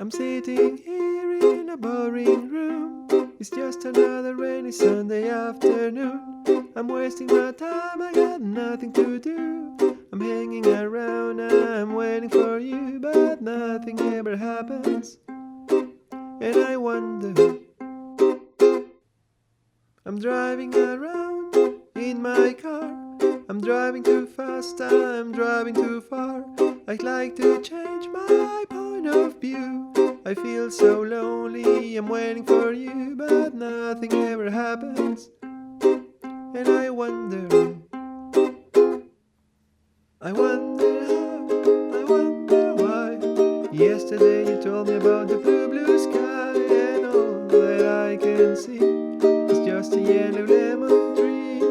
I'm sitting here in a boring room. It's just another rainy Sunday afternoon. I'm wasting my time, I got nothing to do. I'm hanging around, I'm waiting for you, but nothing ever happens. And I wonder, I'm driving around in my car. I'm driving too fast, I'm driving too far. I'd like to change my point of view. I feel so lonely, I'm waiting for you, but nothing ever happens. And I wonder how, I wonder why. Yesterday you told me about the blue sky, and all that I can see is just a yellow lemon tree.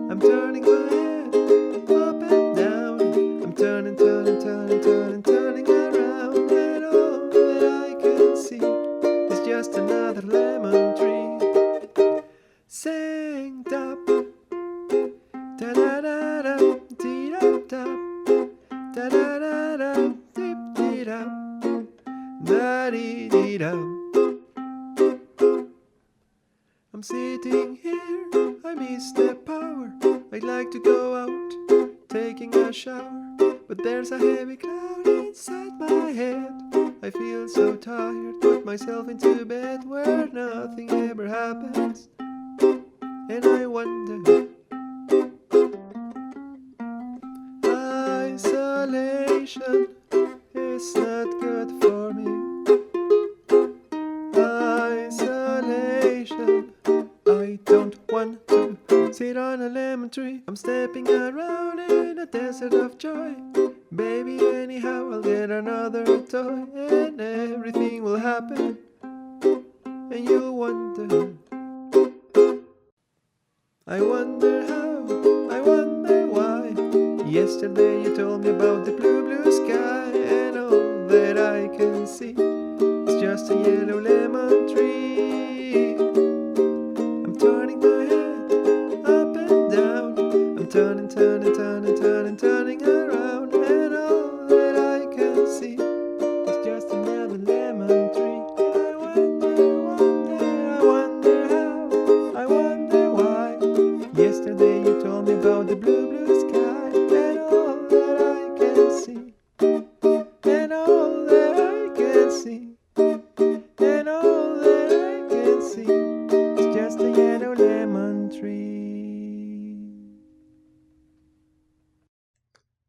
I'm turning my head up and down. I'm turning around, and all that I can see is just another lemon tree. Synced up, da da da da, dee da da, da da da da, dip dee da, da dee dee da. I'm sitting here, I miss the power. I'd like to go out, taking a shower, but there's a heavy cloud inside my head. I feel so tired, put myself into bed where nothing ever happens. And I wonder, isolation is not good for me. Isolation, I don't want to sit on a lemon tree. I'm stepping around in a desert of joy. Baby, anyhow, I'll get another toy, and everything will happen. And you'll wonder, I wonder how, I wonder why. Yesterday you told me about the blue sky, and all that I can see is just a yellow lemon tree. I'm turning my head up and down. I'm turning around, and all that I can see is just another lemon tree. I wonder how, I wonder why. Yesterday you told me about the blue sky, and all that I can see, and all that I can see, and all that I can see is just a yellow lemon tree.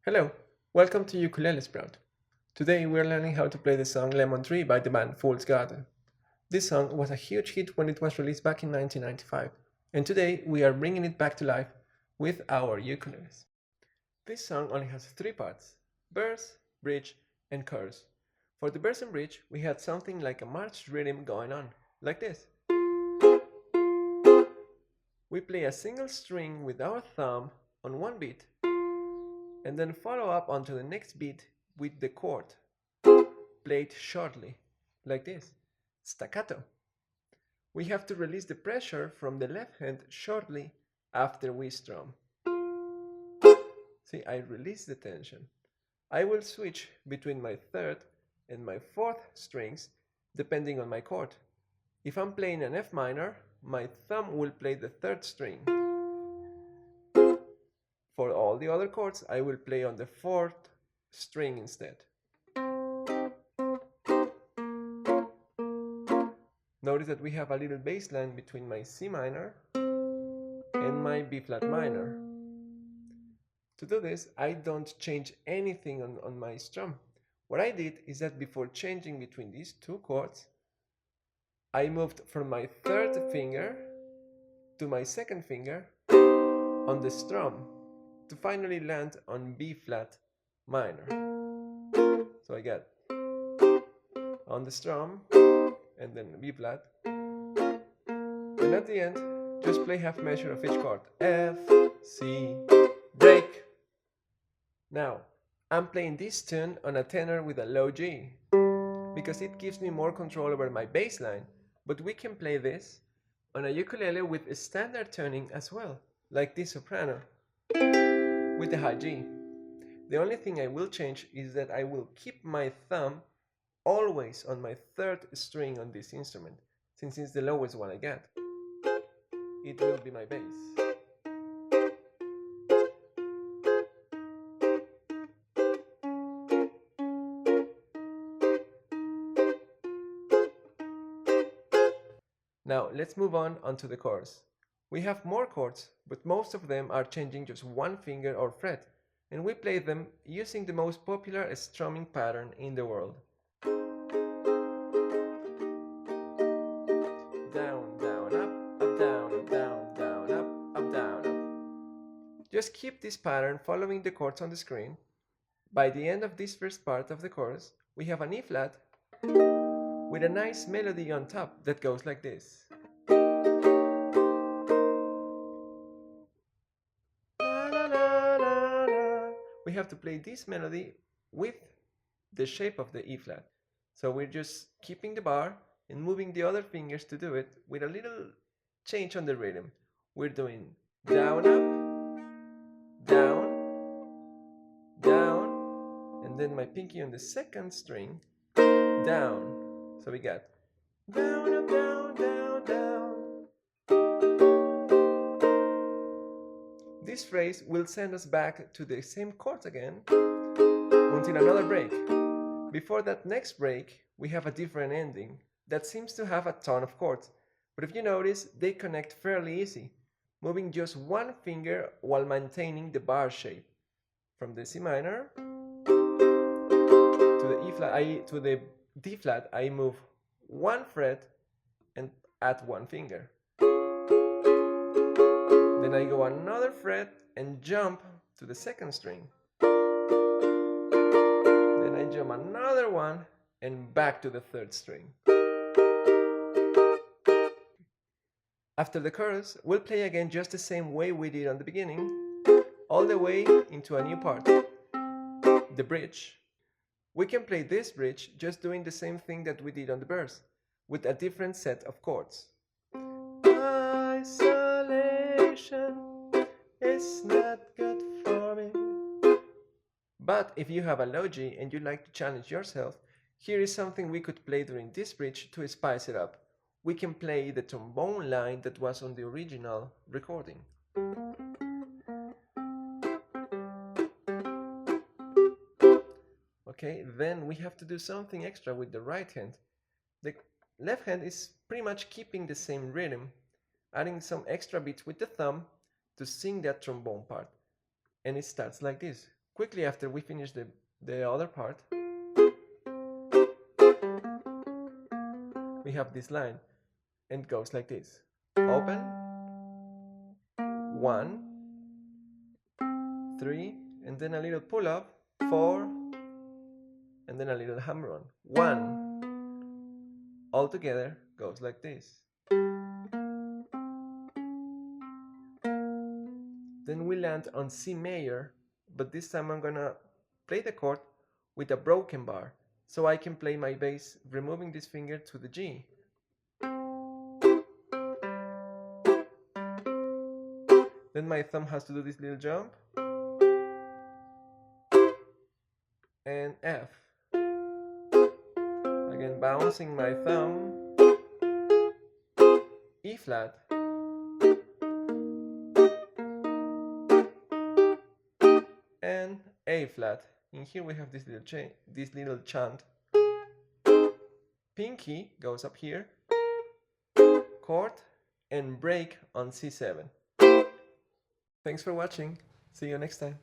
Hello, welcome to Ukulele Sprout. Today we're learning how to play the song Lemon Tree by the band Fool's Garden. This song was a huge hit when it was released back in 1995, and today we are bringing it back to life with our ukuleles. This song only has three parts: verse, bridge, and chorus. For the verse and bridge, we had something like a march rhythm going on, like this. We play a single string with our thumb on one beat, and then follow up onto the next beat with the chord, played shortly, like this, staccato. We have to release the pressure from the left hand shortly after we strum. See, I release the tension. I will switch between my third and my fourth strings depending on my chord. If I'm playing an F minor, my thumb will play the third string. For all the other chords, I will play on the fourth string instead. Notice that we have a little bass line between my C minor and my B flat minor. To do this, I don't change anything on my strum. What I did is that before changing between these two chords, I moved from my third finger to my second finger on the strum to finally land on B flat minor. So I get on the strum and then B flat, and at the end just play half measure of each chord: F, C, break. Now I'm playing this tune on a tenor with a low G because it gives me more control over my bass line, but we can play this on a ukulele with a standard tuning as well, like this soprano with the high G. The only thing I will change is that I will keep my thumb always on my third string on this instrument, since it's the lowest one I get. It will be my bass. Now let's move on onto the chords. We have more chords, but most of them are changing just one finger or fret, and we play them using the most popular strumming pattern in the world. Down, down, up, down, down, down, up, down, up. Just keep this pattern following the chords on the screen. By the end of this first part of the chorus, we have an E flat with a nice melody on top that goes like this. We have to play this melody with the shape of the E flat. So we're just keeping the bar and moving the other fingers to do it with a little change on the rhythm. We're doing down, up, down, down, and then my pinky on the second string, down. So we got down, up, down, down, down. This phrase will send us back to the same chords again until another break. Before that next break, we have a different ending that seems to have a ton of chords, but if you notice, they connect fairly easy, moving just one finger while maintaining the bar shape. From the C minor to the E flat, to the D flat, I move one fret and add one finger. Then I go another fret and jump to the second string. Then I jump another one and back to the third string. After the chorus, we'll play again just the same way we did on the beginning, all the way into a new part, the bridge. We can play this bridge just doing the same thing that we did on the verse, with a different set of chords. Isolation is not good for me. But if you have a Logi and you like to challenge yourself, here is something we could play during this bridge to spice it up. We can play the trombone line that was on the original recording. Okay, then we have to do something extra with the right hand. The left hand is pretty much keeping the same rhythm, adding some extra beats with the thumb to sing that trombone part. And it starts like this. Quickly after we finish the other part, we have this line, and it goes like this. Open, 1, 3, and then a little pull up, 4, and then a little hammer on, 1. All together goes like this. Then we land on C major, but this time I'm gonna play the chord with a broken bar, so I can play my bass removing this finger to the G. Then my thumb has to do this little jump, and F. Again, bouncing my thumb, E flat, and A flat. In here we have this little chant. Pinky goes up here, chord, and break on C7. Thanks for watching. See you next time.